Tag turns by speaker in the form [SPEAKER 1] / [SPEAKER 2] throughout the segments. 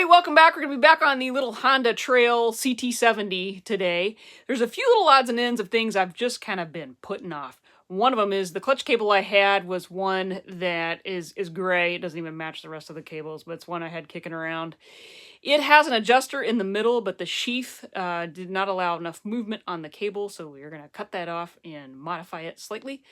[SPEAKER 1] everybody, welcome back. We're going to be back on the little Honda Trail CT70 today. There's a few little odds and ends of things I've just kind of been putting off. One of them is the clutch cable I had was one that is gray. It doesn't even match the rest of the cables, but it's one I had kicking around. It has an adjuster in the middle, but the sheath did not allow enough movement on the cable, so we're going to cut that off and modify it slightly.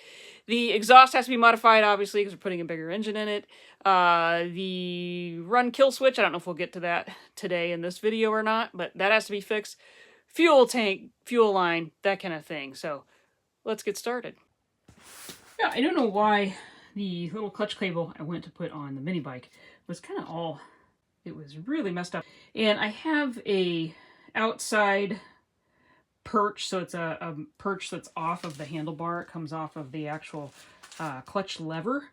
[SPEAKER 1] The exhaust has to be modified, obviously, because we're putting a bigger engine in it. The run kill switch, I don't know if we'll get to that today in this video or not, but that has to be fixed. Fuel tank, fuel line, that kind of thing. So let's get started. Yeah, I don't know why the little clutch cable I went to put on the mini bike was kind of all, it was really messed up. And I have a outside perch, so it's a perch that's off of the handlebar. It comes off of the actual clutch lever.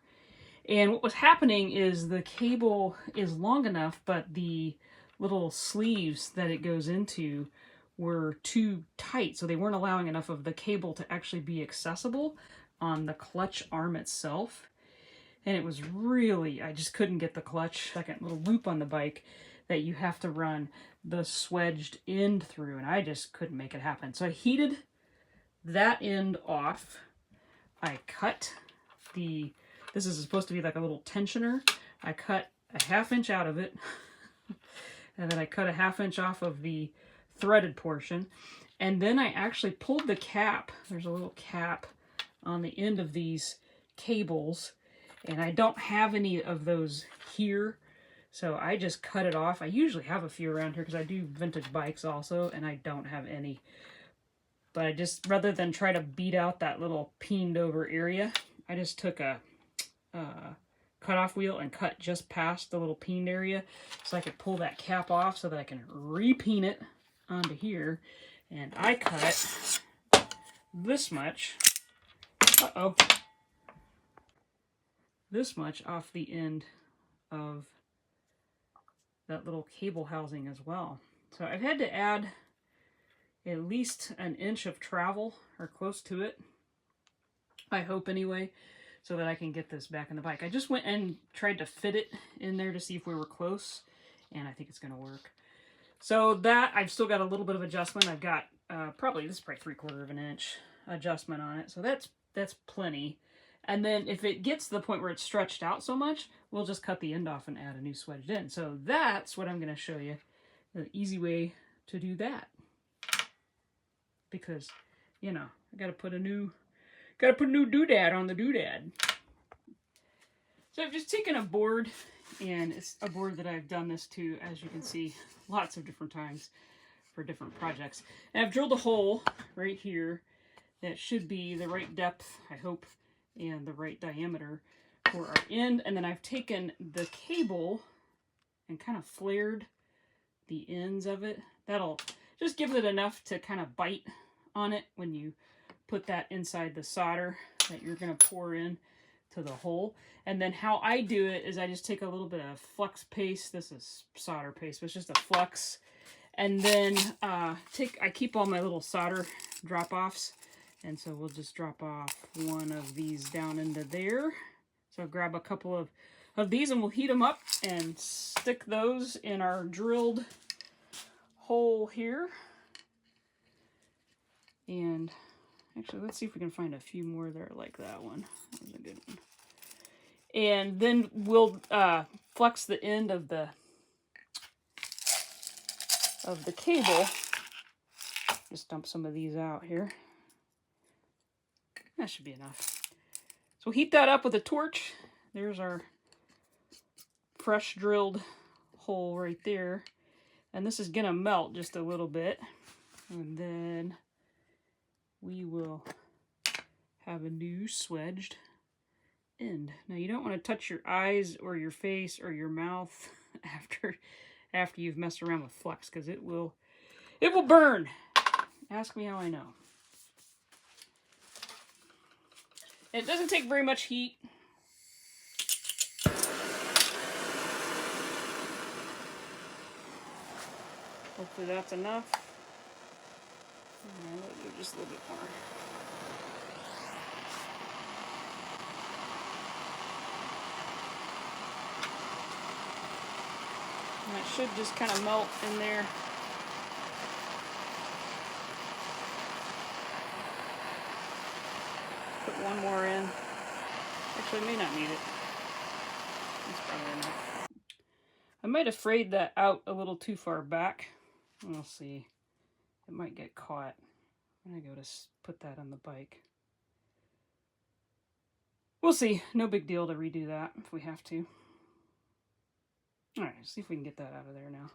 [SPEAKER 1] And what was happening is the cable is long enough, but the little sleeves that it goes into were too tight, so they weren't allowing enough of the cable to actually be accessible on the clutch arm itself. And it was really, I just couldn't get the clutch second little loop on the bike that you have to run the swedged end through, and I just couldn't make it happen. So I heated that end off. I cut the, this is supposed to be like a little tensioner. I cut a 1/2 inch out of it, and then I cut a 1/2 inch off of the threaded portion, and then I actually pulled the cap. There's a little cap on the end of these cables, and I don't have any of those here, so I just cut it off. I usually have a few around here because I do vintage bikes also, and I don't have any. But I just, rather than try to beat out that little peened over area, I just took a cutoff wheel and cut just past the little peened area so I could pull that cap off so that I can re-peen it onto here. And I cut this much, this much off the end of that little cable housing as well. So I've had to add at least 1 inch of travel, or close to it, I hope anyway, so that I can get this back in the bike. I just went and tried to fit it in there to see if we were close, and I think it's going to work. So that, I've still got a little bit of adjustment. I've got probably, this is probably 3/4 of an inch adjustment on it, so that's plenty. And then if it gets to the point where it's stretched out so much, we'll just cut the end off and add a new swedged end. So that's what I'm going to show you, the easy way to do that. Because, you know, I got to put a new doodad on the doodad. So I've just taken a board, and it's a board that I've done this to, as you can see, lots of different times for different projects. And I've drilled a hole right here that should be the right depth, I hope, and the right diameter for our end. And then I've taken the cable and kind of flared the ends of it. That'll just give it enough to kind of bite on it when you put that inside the solder that you're going to pour in to the hole. And then how I do it is I just take a little bit of flux paste. This is solder paste, but it's just a flux. And then I keep all my little solder drop-offs. And so we'll just drop off one of these down into there. So I'll grab a couple of these, and we'll heat them up and stick those in our drilled hole here. And actually, let's see if we can find a few more there like that one. That was a good one. And then we'll flex the end of the cable. Just dump some of these out here. That should be enough. So we'll heat that up with a torch. There's our fresh drilled hole right there. And this is gonna melt just a little bit. And then we will have a new swedged end. Now you don't want to touch your eyes or your face or your mouth after you've messed around with flux, because it will burn. Ask me how I know. It doesn't take very much heat. Hopefully that's enough. I'll do just a little bit more. That should just kind of melt in there. Put one more in. Actually, I may not need it. That's probably enough. I might have frayed that out a little too far back. We'll see. It might get caught when I go to put that on the bike. We'll see. No big deal to redo that if we have to. All right, see if we can get that out of there now.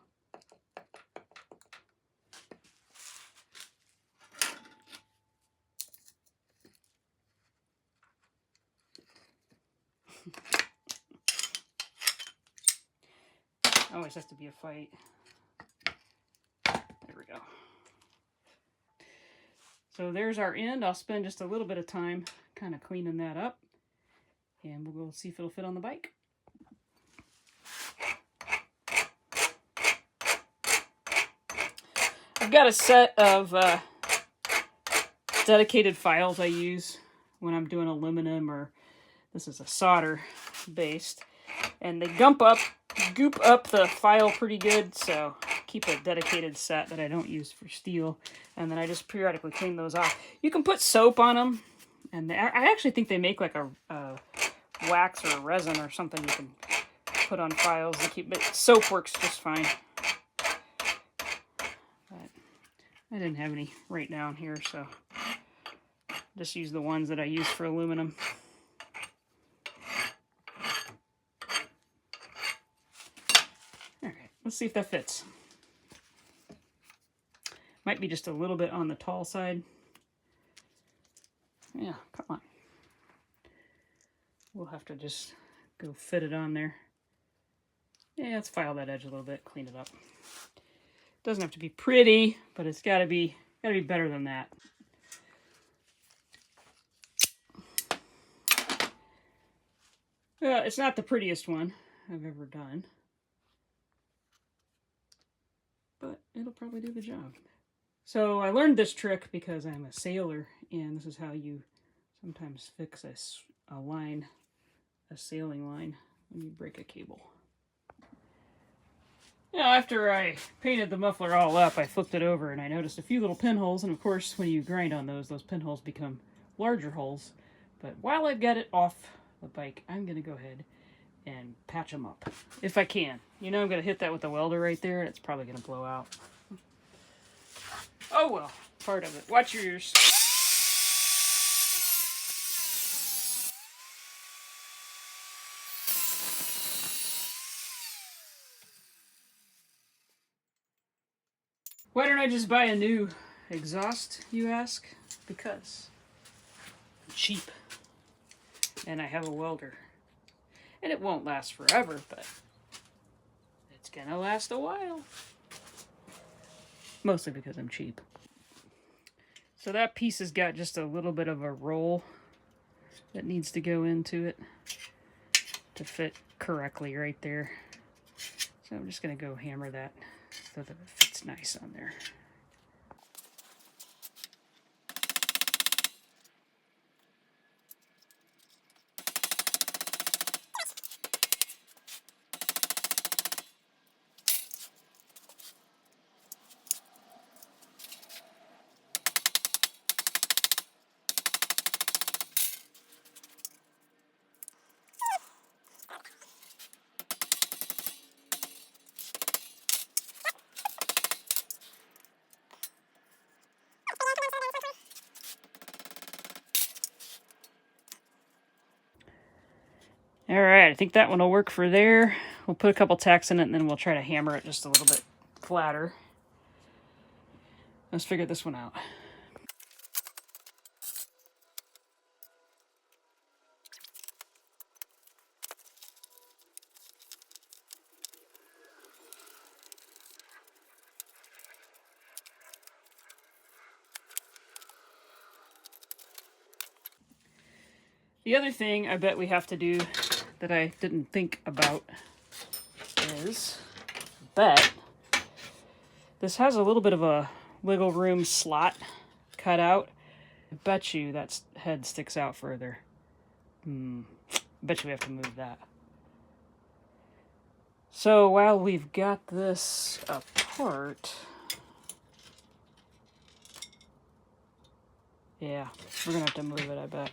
[SPEAKER 1] Always has to be a fight. There we go. So there's our end. I'll spend just a little bit of time kind of cleaning that up, and we'll go see if it'll fit on the bike. I've got a set of dedicated files I use when I'm doing aluminum, or this is a solder based, and they goop up the file pretty good, so keep a dedicated set that I don't use for steel, and then I just periodically clean those off. You can put soap on them, and I actually think they make like a wax or a resin or something you can put on files and keep, but soap works just fine. I didn't have any right down here, so just use the ones that I use for aluminum. Alright, let's see if that fits. Might be just a little bit on the tall side. Yeah, come on. We'll have to just go fit it on there. Yeah, let's file that edge a little bit, clean it up. Doesn't have to be pretty, but it's gotta be better than that. It's not the prettiest one I've ever done, but it'll probably do the job. So I learned this trick because I'm a sailor, and this is how you sometimes fix a line, a sailing line, when you break a cable. Now, after I painted the muffler all up, I flipped it over and I noticed a few little pinholes, and of course when you grind on those pinholes become larger holes. But while I've got it off the bike, I'm going to go ahead and patch them up, if I can. You know I'm going to hit that with the welder right there, and it's probably going to blow out. Oh well, part of it. Watch your ears. Why don't I just buy a new exhaust, you ask? Because I'm cheap, and I have a welder. And it won't last forever, but it's gonna last a while. Mostly because I'm cheap. So that piece has got just a little bit of a roll that needs to go into it to fit correctly right there. So I'm just gonna go hammer that so that it fits nice on there. Alright, I think that one will work for there. We'll put a couple tacks in it, and then we'll try to hammer it just a little bit flatter. Let's figure this one out. The other thing I bet we have to do that I didn't think about is, this has a little bit of a wiggle room slot cut out. I bet you that head sticks out further. I bet you we have to move that. So while we've got this apart, yeah, we're gonna have to move it, I bet.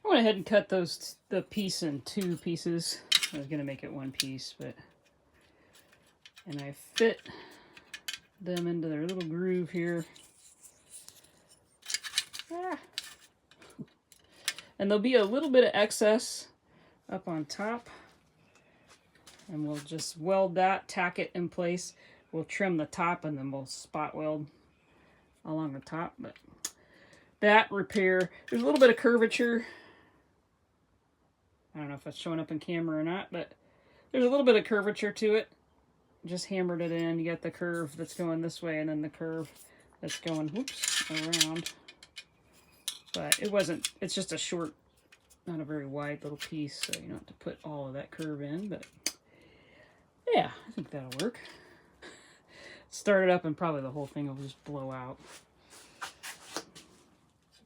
[SPEAKER 1] I went ahead and cut the piece in 2 pieces. I was gonna make it 1 piece, and I fit them into their little groove here. Ah. And there'll be a little bit of excess up on top, and we'll just weld that, tack it in place. We'll trim the top, and then we'll spot weld along the top. But that repair, there's a little bit of curvature. I don't know if that's showing up in camera or not, but there's a little bit of curvature to it. Just hammered it in. You got the curve that's going this way, and then the curve that's going, whoops, around. But it's just a short, not a very wide little piece, so you don't have to put all of that curve in, but yeah, I think that'll work. Start it up and probably the whole thing will just blow out.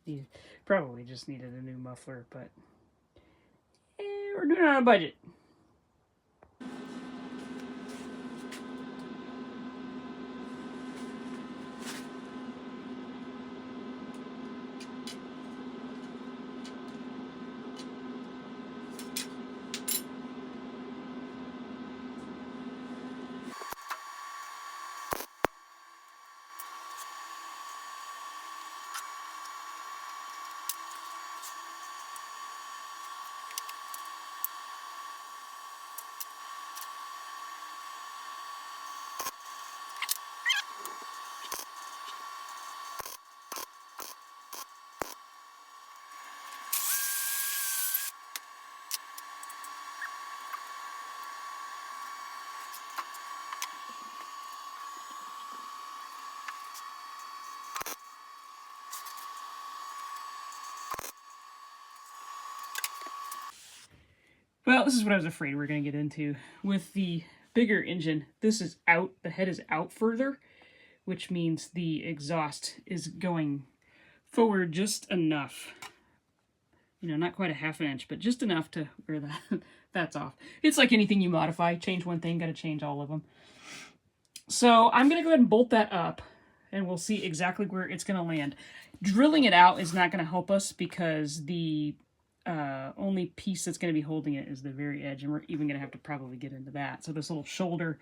[SPEAKER 1] You probably just needed a new muffler, but we're doing it on a budget. Well, this is what I was afraid we were going to get into. With the bigger engine, this is out, the head is out further, which means the exhaust is going forward just enough. You know, not quite a ½ inch, but just enough to where that's off. It's like anything you modify. Change one thing, got to change all of them. So I'm going to go ahead and bolt that up, and we'll see exactly where it's going to land. Drilling it out is not going to help us because the only piece that's going to be holding it is the very edge, and we're even going to have to probably get into that. So this little shoulder,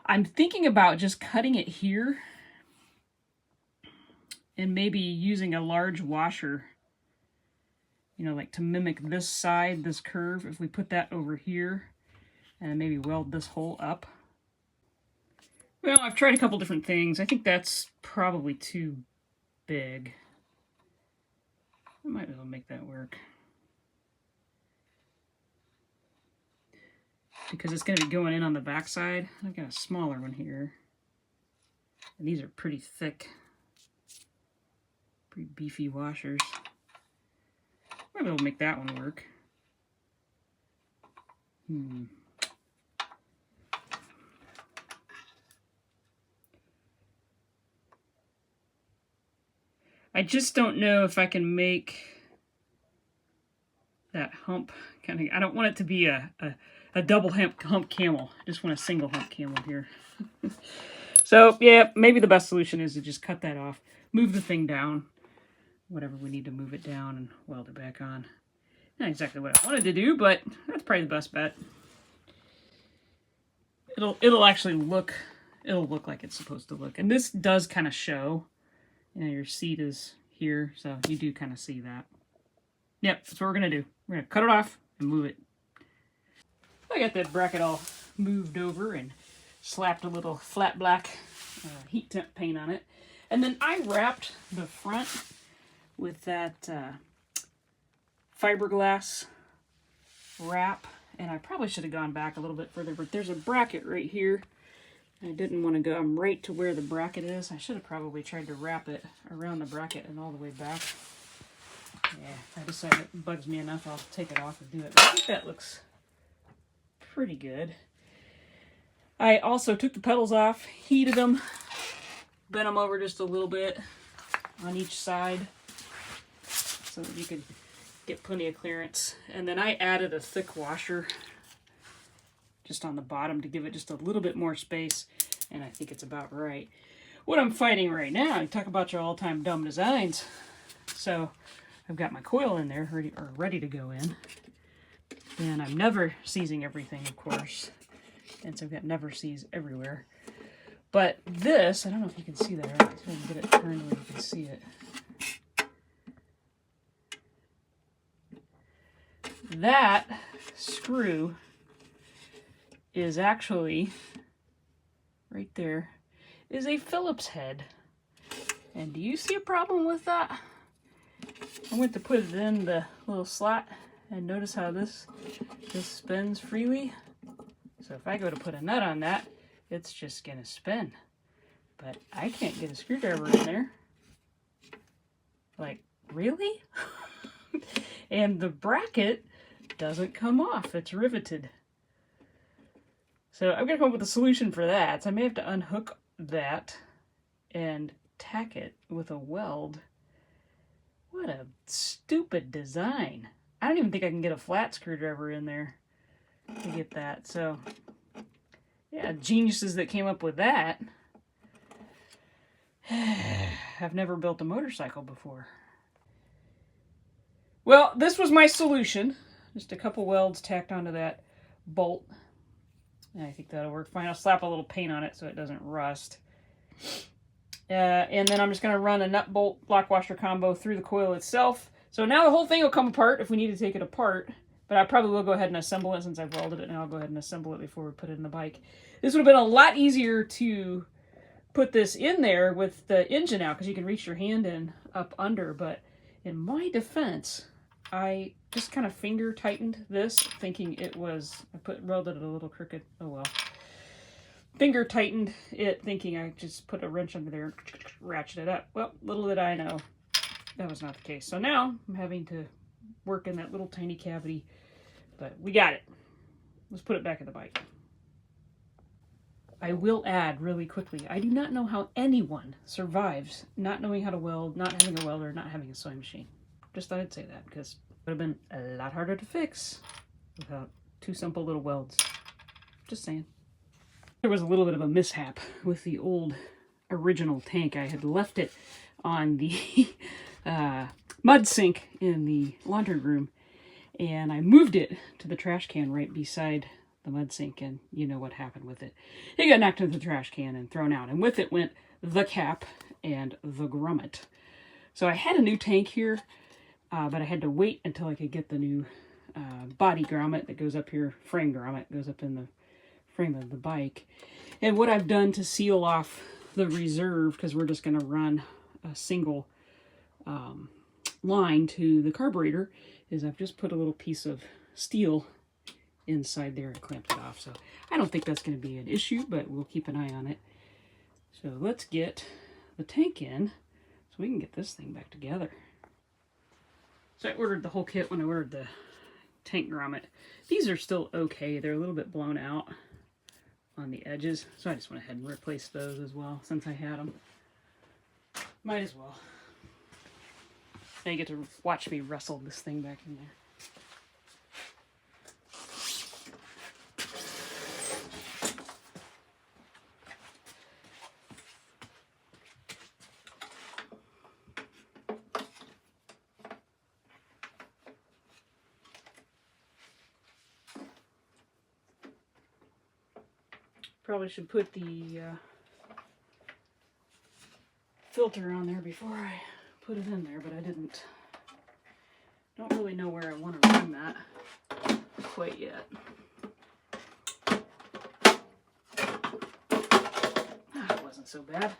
[SPEAKER 1] I'm thinking about just cutting it here and maybe using a large washer, you know, like to mimic this side, this curve. If we put that over here and maybe weld this hole up. Well, I've tried a couple different things. I think that's probably too big. I might be able to make that work. Because it's going to be going in on the back side. I've got a smaller one here. And these are pretty thick, pretty beefy washers. Might be able to make that one work. I just don't know if I can make that hump kind of. I don't want it to be a double hump camel. I just want a single hump camel here. So yeah, maybe the best solution is to just cut that off, move the thing down, whatever we need to move it down, and weld it back on. Not exactly what I wanted to do, but that's probably the best bet. It'll actually look, it'll look like it's supposed to look. And this does kind of show. You know, your seat is here, so you do kind of see that. Yep, that's what we're going to do. We're going to cut it off and move it. I got that bracket all moved over and slapped a little flat black heat temp paint on it. And then I wrapped the front with that fiberglass wrap. And I probably should have gone back a little bit further, but there's a bracket right here. I didn't want to go right to where the bracket is. I should have probably tried to wrap it around the bracket and all the way back. Yeah, I decided it bugs me enough, I'll take it off and do it. But I think that looks pretty good. I also took the pedals off, heated them, bent them over just a little bit on each side so that you could get plenty of clearance. And then I added a thick washer just on the bottom to give it just a little bit more space, and I think it's about right. What I'm fighting right now, you talk about your all-time dumb designs. So I've got my coil in there ready to go in. And I'm never seizing everything, of course. And so I've got never seize everywhere. But this, I don't know if you can see that. Right? So I can get it turned where you can see it. That screw is actually, right there, is a Phillips head. And do you see a problem with that? I went to put it in the little slot, and notice how this spins freely. So if I go to put a nut on that, it's just gonna spin. But I can't get a screwdriver in there. Like, really? And the bracket doesn't come off, it's riveted. So I'm gonna come up with a solution for that. So I may have to unhook that and tack it with a weld. What a stupid design. I don't even think I can get a flat screwdriver in there to get that. So yeah, geniuses that came up with that. I've never built a motorcycle before. Well, this was my solution. Just a couple welds tacked onto that bolt. And I think that'll work fine. I'll slap a little paint on it so it doesn't rust. And then I'm just going to run a nut bolt block washer combo through the coil itself. So now the whole thing will come apart if we need to take it apart. But I probably will go ahead and assemble it since I've welded it. And I'll go ahead and assemble it before we put it in the bike. This would have been a lot easier to put this in there with the engine out because you can reach your hand in up under. But in my defense, I just kind of finger tightened this, thinking it was, welded it a little crooked, oh well. Finger tightened it, thinking I just put a wrench under there and ratchet it up. Well, little did I know, that was not the case. So now I'm having to work in that little tiny cavity, but we got it. Let's put it back in the bike. I will add really quickly, I do not know how anyone survives not knowing how to weld, not having a welder, not having a sewing machine. Just thought I'd say that because it would have been a lot harder to fix without two simple little welds. Just saying. There was a little bit of a mishap with the old original tank. I had left it on the mud sink in the laundry room, and I moved it to the trash can right beside the mud sink, and you know what happened with it. It got knocked into the trash can and thrown out, and with it went the cap and the grommet. So I had a new tank here, but I had to wait until I could get the new body grommet that goes up here, frame grommet, goes up in the frame of the bike. And what I've done to seal off the reserve, because we're just going to run a single line to the carburetor, is I've just put a little piece of steel inside there and clamped it off. So I don't think that's going to be an issue, but we'll keep an eye on it. So let's get the tank in so we can get this thing back together. So I ordered the whole kit when I ordered the tank grommet. These are still okay. They're a little bit blown out on the edges, so I just went ahead and replaced those as well since I had them. Might as well. Now you get to watch me wrestle this thing back in there. Probably should put the filter on there before I put it in there, but I didn't. Don't really know where I want to run that quite yet. That wasn't so bad.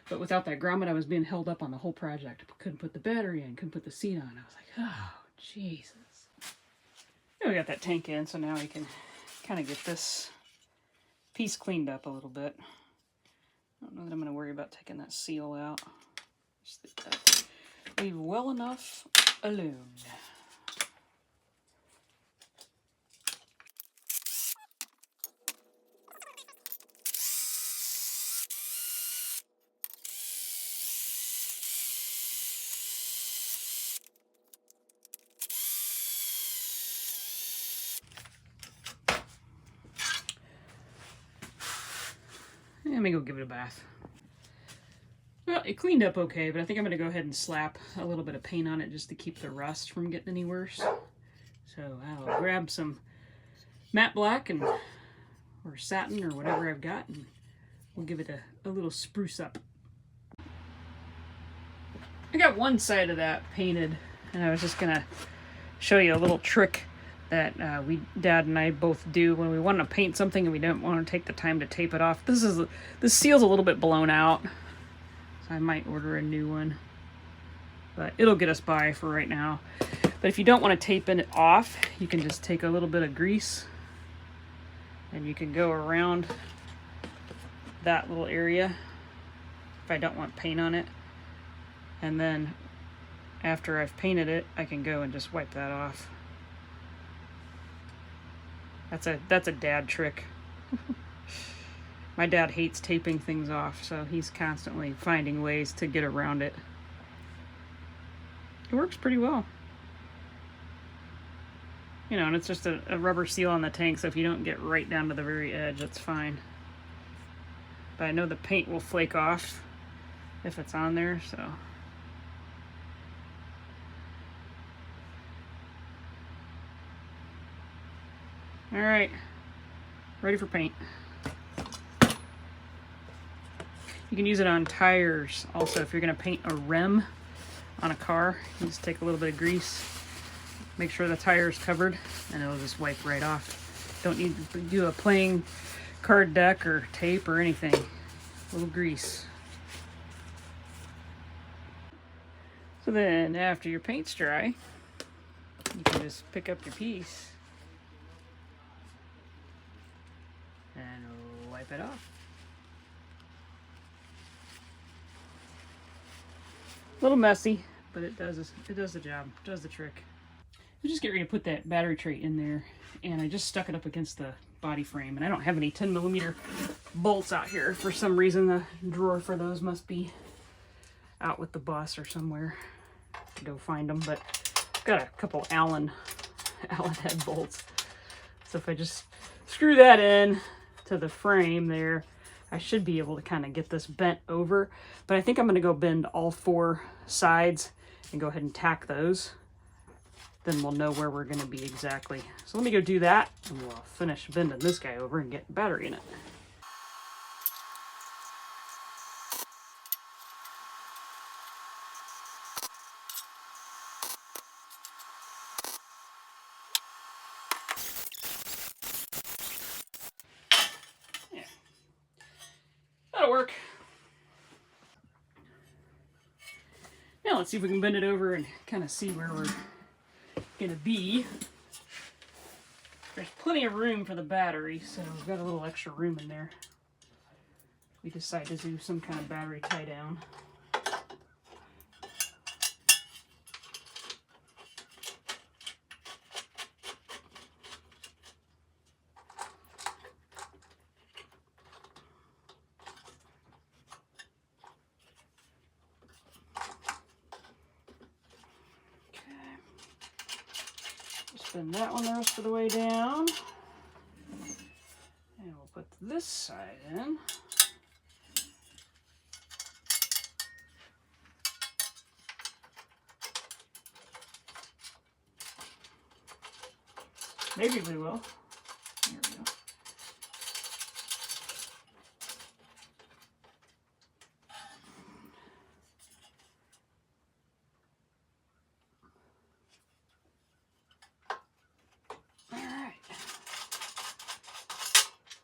[SPEAKER 1] But without that grommet, I was being held up on the whole project. Couldn't put the battery in, couldn't put the seat on. I was like, oh, Jesus. Now we got that tank in, so now we can kind of get this piece cleaned up a little bit. I don't know that I'm going to worry about taking that seal out. Just leave well enough alone. Let me go give it a bath. Well, it cleaned up okay, but I think I'm going to go ahead and slap a little bit of paint on it just to keep the rust from getting any worse. So I'll grab some matte black and or satin or whatever I've got, and we'll give it a little spruce up. I got one side of that painted, and I was just going to show you a little trick that Dad and I both do when we want to paint something and we don't want to take the time to tape it off. This seal's a little bit blown out, so I might order a new one, but it'll get us by for right now. But if you don't want to tape it off, you can just take a little bit of grease and you can go around that little area if I don't want paint on it, and then after I've painted it, I can go and just wipe that off. That's a dad trick. My dad hates taping things off, so he's constantly finding ways to get around it. It works pretty well. You know, and it's just a rubber seal on the tank, so if you don't get right down to the very edge, that's fine. But I know the paint will flake off if it's on there, so. All right, ready for paint. You can use it on tires also. If you're gonna paint a rim on a car, you just take a little bit of grease, make sure the tire is covered, and it'll just wipe right off. Don't need to do a plain card deck or tape or anything. A little grease. So then after your paint's dry, you can just pick up your piece and wipe it off. A little messy, but it does the job, does the trick. I'm just getting ready to put that battery tray in there, and I just stuck it up against the body frame, and I don't have any 10mm bolts out here. For some reason, the drawer for those must be out with the bus or somewhere to go find them, but I've got a couple Allen head bolts. So if I just screw that in to the frame there, I should be able to kind of get this bent over, but I think I'm going to go bend all 4 sides and go ahead and tack those. Then we'll know where we're going to be exactly. So let me go do that, and we'll finish bending this guy over and get battery in it. Yeah, that'll work. Now let's see if we can bend it over and kind of see where we're gonna be. There's plenty of room for the battery, so we've got a little extra room in there. We decide to do some kind of battery tie down. Spin that one the rest of the way down. And we'll put this side in. Maybe we will. There we go.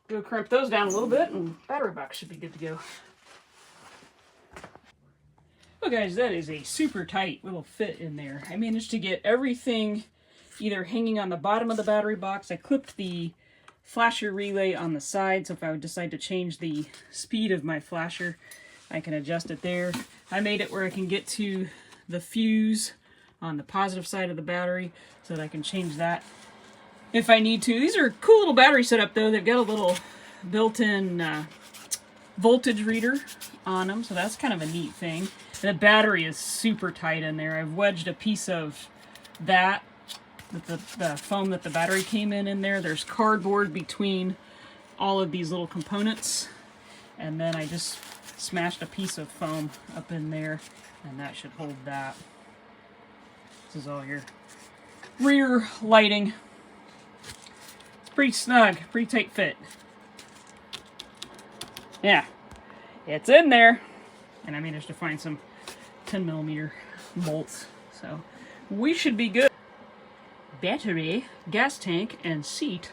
[SPEAKER 1] Go crimp those down a little bit, and battery box should be good to go. Well guys, that is a super tight little fit in there. I managed to get everything either hanging on the bottom of the battery box. I clipped the flasher relay on the side, so if I would decide to change the speed of my flasher, I can adjust it there. I made it where I can get to the fuse on the positive side of the battery so that I can change that if I need to. These are a cool little battery setup though. They've got a little built-in voltage reader on them, so that's kind of a neat thing. The battery is super tight in there. I've wedged a piece of that, the foam that the battery came in there. There's cardboard between all of these little components, And then I just smashed a piece of foam up in there, and that should hold that. This is all your rear lighting. It's pretty snug, pretty tight fit. Yeah, it's in there. And I managed to find some 10mm bolts, so we should be good. Battery, gas tank, and seat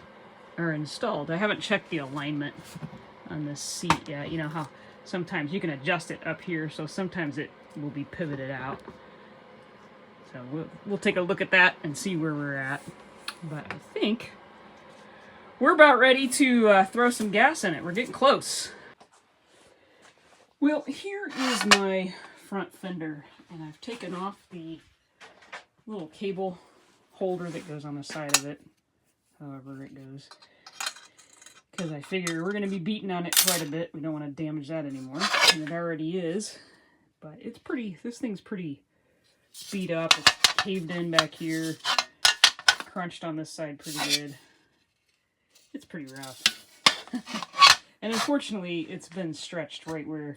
[SPEAKER 1] are installed. I haven't checked the alignment on this seat yet. You know how sometimes you can adjust it up here, so sometimes it will be pivoted out. So we'll take a look at that and see where we're at. But I think we're about ready to throw some gas in it. We're getting close. Well, here is my front fender, and I've taken off the little cable holder that goes on the side of it, however it goes, because I figure we're going to be beating on it quite a bit. We don't want to damage that anymore, and it already is. But it's pretty, this thing's pretty beat up. It's caved in back here, crunched on this side pretty good. It's pretty rough. And unfortunately, it's been stretched right where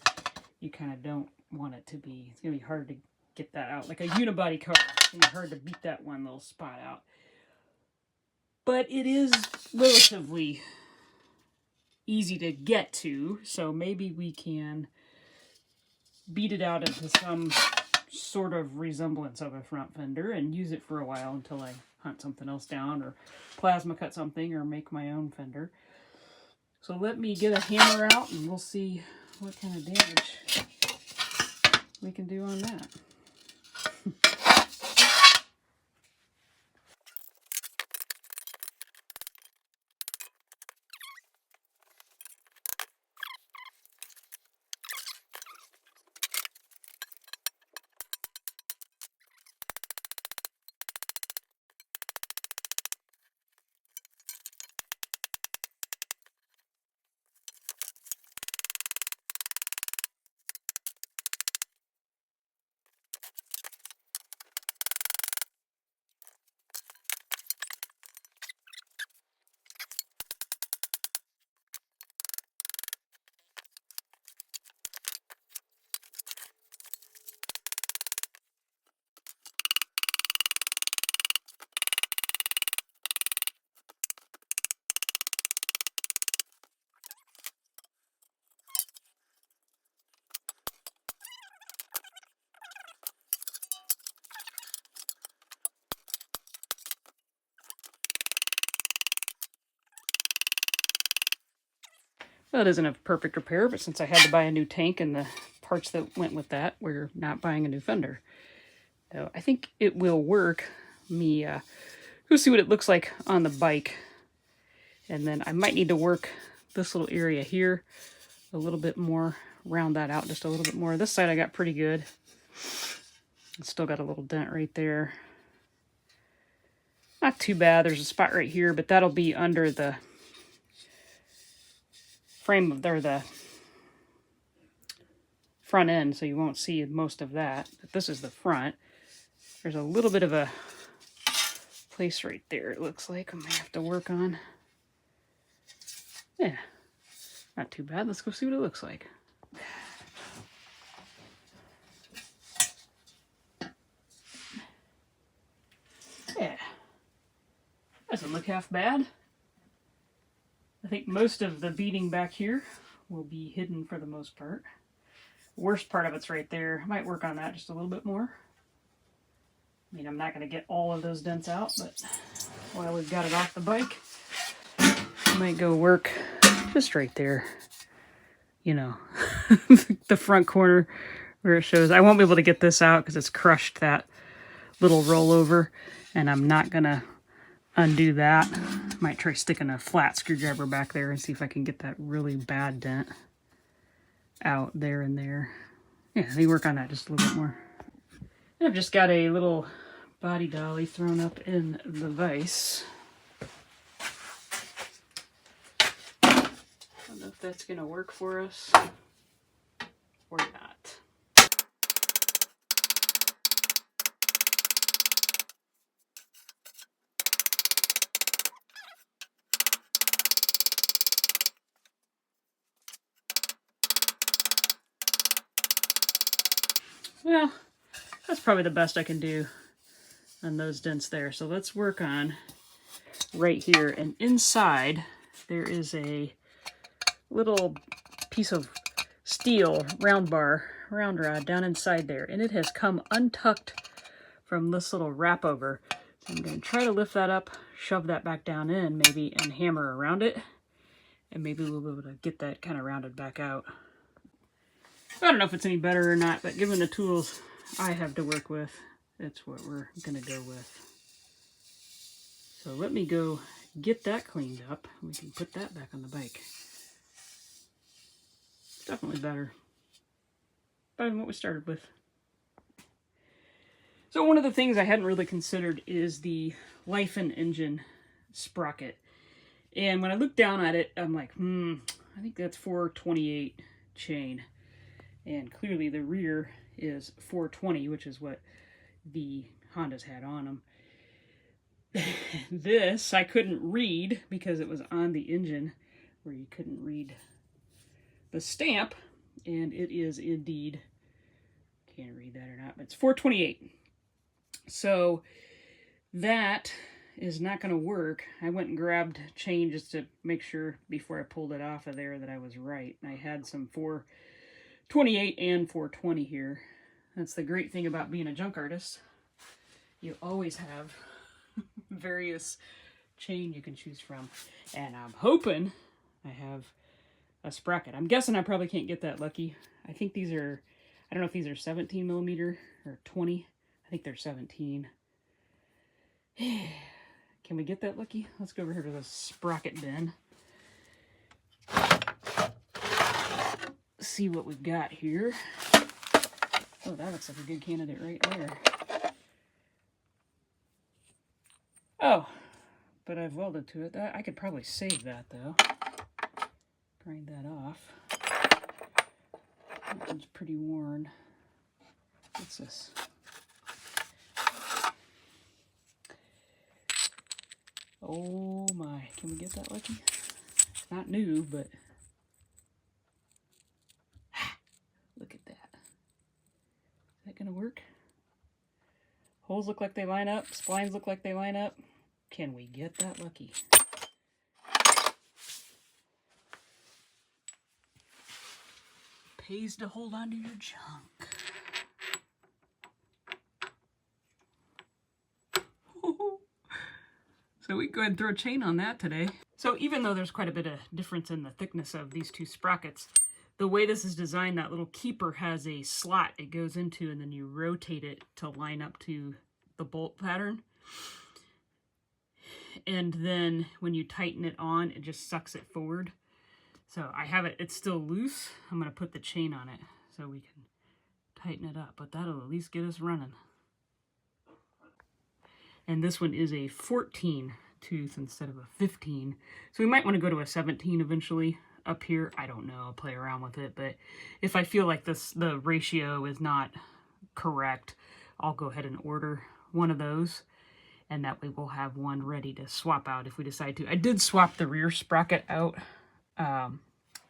[SPEAKER 1] you kind of don't want it to be. It's going to be hard to get that out. Like a unibody car, it's going to be hard to beat that one little spot out. But it is relatively easy to get to, so maybe we can beat it out into some sort of resemblance of a front fender and use it for a while until I hunt something else down or plasma cut something or make my own fender. So let me get a hammer out and we'll see what kind of damage we can do on that. Well, it isn't a perfect repair, but since I had to buy a new tank and the parts that went with that, we're not buying a new fender. So I think it will work. We'll see what it looks like on the bike. And then I might need to work this little area here a little bit more, round that out just a little bit more. This side I got pretty good. It's still got a little dent right there. Not too bad. There's a spot right here, but that'll be under the frame of the front end, so you won't see most of that. But this is the front. There's a little bit of a place right there, it looks like I might have to work on. Yeah, not too bad. Let's go see what it looks like. Yeah, doesn't look half bad. I think most of the beading back here will be hidden for the most part. Worst part of it's right there. I might work on that just a little bit more. I mean, I'm not going to get all of those dents out, but while we've got it off the bike, I might go work just right there. You know, the front corner where it shows. I won't be able to get this out because it's crushed that little rollover, and I'm not going to undo that. Might try sticking a flat screwdriver back there and see if I can get that really bad dent out there and there. Yeah, let me work on that just a little bit more. I've just got a little body dolly thrown up in the vise. I don't know if that's going to work for us or not. Well, that's probably the best I can do on those dents there. So let's work on right here. And inside, there is a little piece of steel round rod down inside there. And it has come untucked from this little wrap over. So I'm going to try to lift that up, shove that back down in maybe, and hammer around it. And maybe we'll be able to get that kind of rounded back out. I don't know if it's any better or not, but given the tools I have to work with, that's what we're going to go with. So let me go get that cleaned up. We can put that back on the bike. It's definitely better than what we started with. So one of the things I hadn't really considered is the life and engine sprocket. And when I looked down at it, I'm like, I think that's 428 chain. And clearly the rear is 420, which is what the Hondas had on them. This I couldn't read because it was on the engine where you couldn't read the stamp. And it is indeed, can't read that or not, but it's 428. So that is not going to work. I went and grabbed chain just to make sure before I pulled it off of there that I was right. I had some 428 and 420 here. That's the great thing about being a junk artist. You always have various chain you can choose from. And I'm hoping I have a sprocket. I'm guessing I probably can't get that lucky. I think these are, I don't know if these are 17 millimeter or 20. I think they're 17. Can we get that lucky? Let's go over here to the sprocket bin. See what we've got here. Oh, that looks like a good candidate right there. Oh, but I've welded to it. I could probably save that though. Grind that off. That one's pretty worn. What's this? Oh my, can we get that lucky? It's not new, but look at that. Is that gonna work? Holes look like they line up, splines look like they line up. Can we get that lucky? Pays to hold on to your junk. So we can go ahead and throw a chain on that today. So even though there's quite a bit of difference in the thickness of these two sprockets, the way this is designed, that little keeper has a slot it goes into, and then you rotate it to line up to the bolt pattern. And then when you tighten it on, it just sucks it forward. So I have it, it's still loose. I'm gonna put the chain on it so we can tighten it up, but that'll at least get us running. And this one is a 14 tooth instead of a 15. So we might want to go to a 17 eventually up here. I don't know, I'll play around with it, but if I feel like the ratio is not correct, I'll go ahead and order one of those, and that way we'll have one ready to swap out if we decide to. I did swap the rear sprocket out.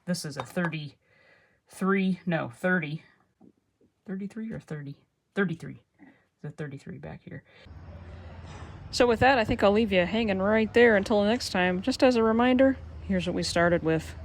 [SPEAKER 1] This is a 33 or 30. 33. The 33 back here. So with that, I think I'll leave you hanging right there until next time. Just as a reminder, here's what we started with.